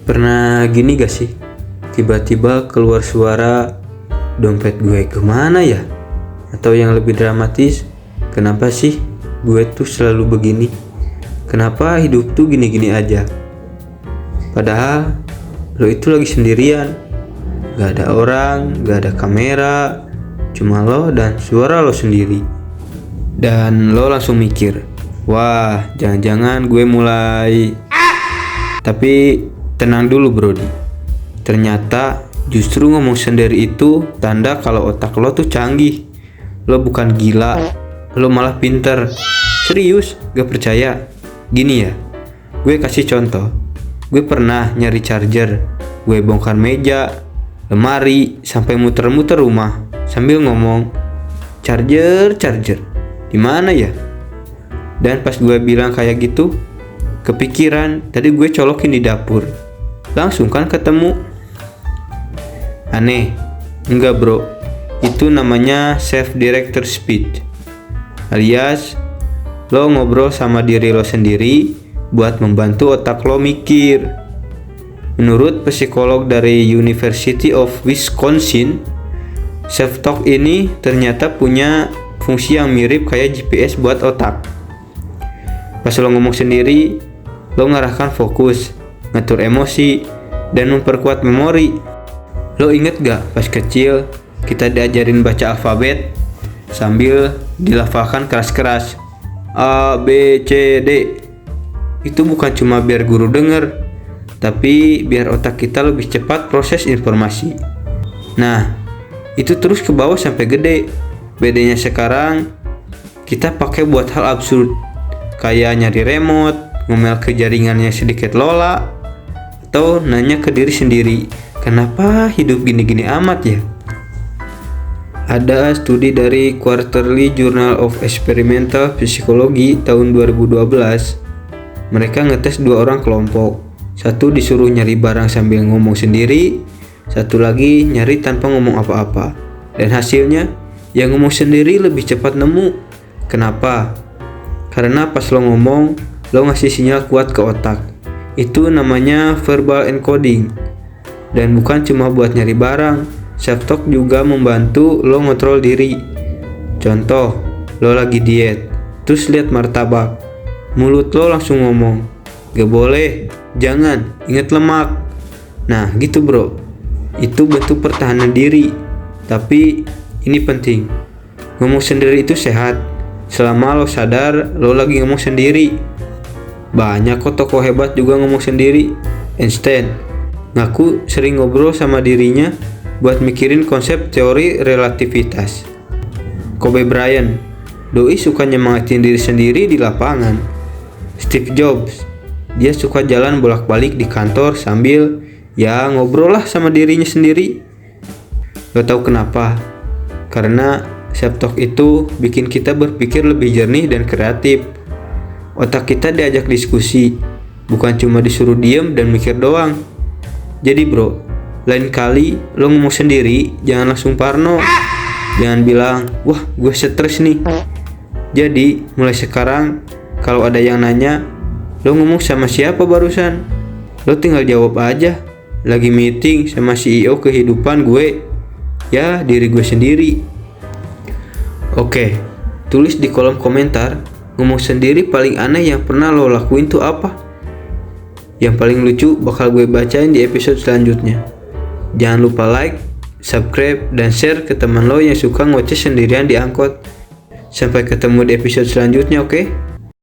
Pernah gini gak sih? Tiba-tiba keluar suara, dompet gue kemana ya? Atau yang lebih dramatis, kenapa sih gue tuh selalu begini? Kenapa hidup tuh gini-gini aja? Padahal lo itu lagi sendirian, gak ada orang, gak ada kamera, cuma lo dan suara lo sendiri. Dan lo langsung mikir, wah jangan-jangan gue mulai. Tapi tenang dulu Brody, ternyata justru ngomong sendiri itu tanda kalau otak lo tuh canggih. Lo bukan gila, lo malah pinter. Serius, gak percaya? Gini ya, gue kasih contoh. Gue pernah nyari charger, gue bongkar meja, lemari, sampai muter-muter rumah sambil ngomong, charger, di mana ya? Dan pas gue bilang kayak gitu, kepikiran tadi gue colokin di dapur. Langsung kan ketemu. Aneh? Enggak bro, itu namanya self-directed speech, alias lo ngobrol sama diri lo sendiri buat membantu otak lo mikir. Menurut psikolog dari University of Wisconsin, self-talk ini ternyata punya fungsi yang mirip kayak GPS buat otak. Pas lo ngomong sendiri, lo ngarahkan fokus, ngatur emosi, dan memperkuat memori. Lo inget gak pas kecil kita diajarin baca alfabet sambil dilafalkan keras-keras, A, B, C, D. Itu bukan cuma biar guru denger, tapi biar otak kita lebih cepat proses informasi. Nah, itu terus ke bawah sampai gede. Bedanya sekarang, kita pakai buat hal absurd, kayak nyari remote, ngomel ke jaringannya sedikit lola, atau nanya ke diri sendiri, kenapa hidup gini-gini amat ya? Ada studi dari Quarterly Journal of Experimental Psychology tahun 2012. Mereka ngetes 2 orang kelompok. Satu disuruh nyari barang sambil ngomong sendiri, satu lagi nyari tanpa ngomong apa-apa. Dan hasilnya, yang ngomong sendiri lebih cepat nemu. Kenapa? Karena pas lo ngomong, lo ngasih sinyal kuat ke otak. Itu namanya verbal encoding. Dan bukan cuma buat nyari barang, self-talk juga membantu lo ngontrol diri. Contoh, lo lagi diet, terus lihat martabak, mulut lo langsung ngomong, gak boleh, jangan, ingat lemak. Nah gitu bro, itu bentuk pertahanan diri. Tapi ini penting, ngomong sendiri itu sehat selama lo sadar lo lagi ngomong sendiri. Banyak kok tokoh hebat juga ngomong sendiri. Einstein ngaku sering ngobrol sama dirinya buat mikirin konsep teori relativitas. Kobe Bryant, doi suka nyemangatin diri sendiri di lapangan. Steve Jobs, dia suka jalan bolak-balik di kantor sambil ya ngobrol lah sama dirinya sendiri. Lo tau kenapa? Karena self-talk itu bikin kita berpikir lebih jernih dan kreatif. Otak kita diajak diskusi, bukan cuma disuruh diem dan mikir doang. Jadi bro, lain kali lo ngomong sendiri, jangan langsung parno. Jangan bilang, wah gue stres nih. Jadi mulai sekarang, kalau ada yang nanya, lo ngomong sama siapa barusan? Lo tinggal jawab aja, lagi meeting sama CEO kehidupan gue. Ya, diri gue sendiri. Oke, tulis di kolom komentar, ngomong sendiri paling aneh yang pernah lo lakuin tuh apa? Yang paling lucu bakal gue bacain di episode selanjutnya. Jangan lupa like, subscribe, dan share ke teman lo yang suka ngoceh sendirian di angkot. Sampai ketemu di episode selanjutnya, oke?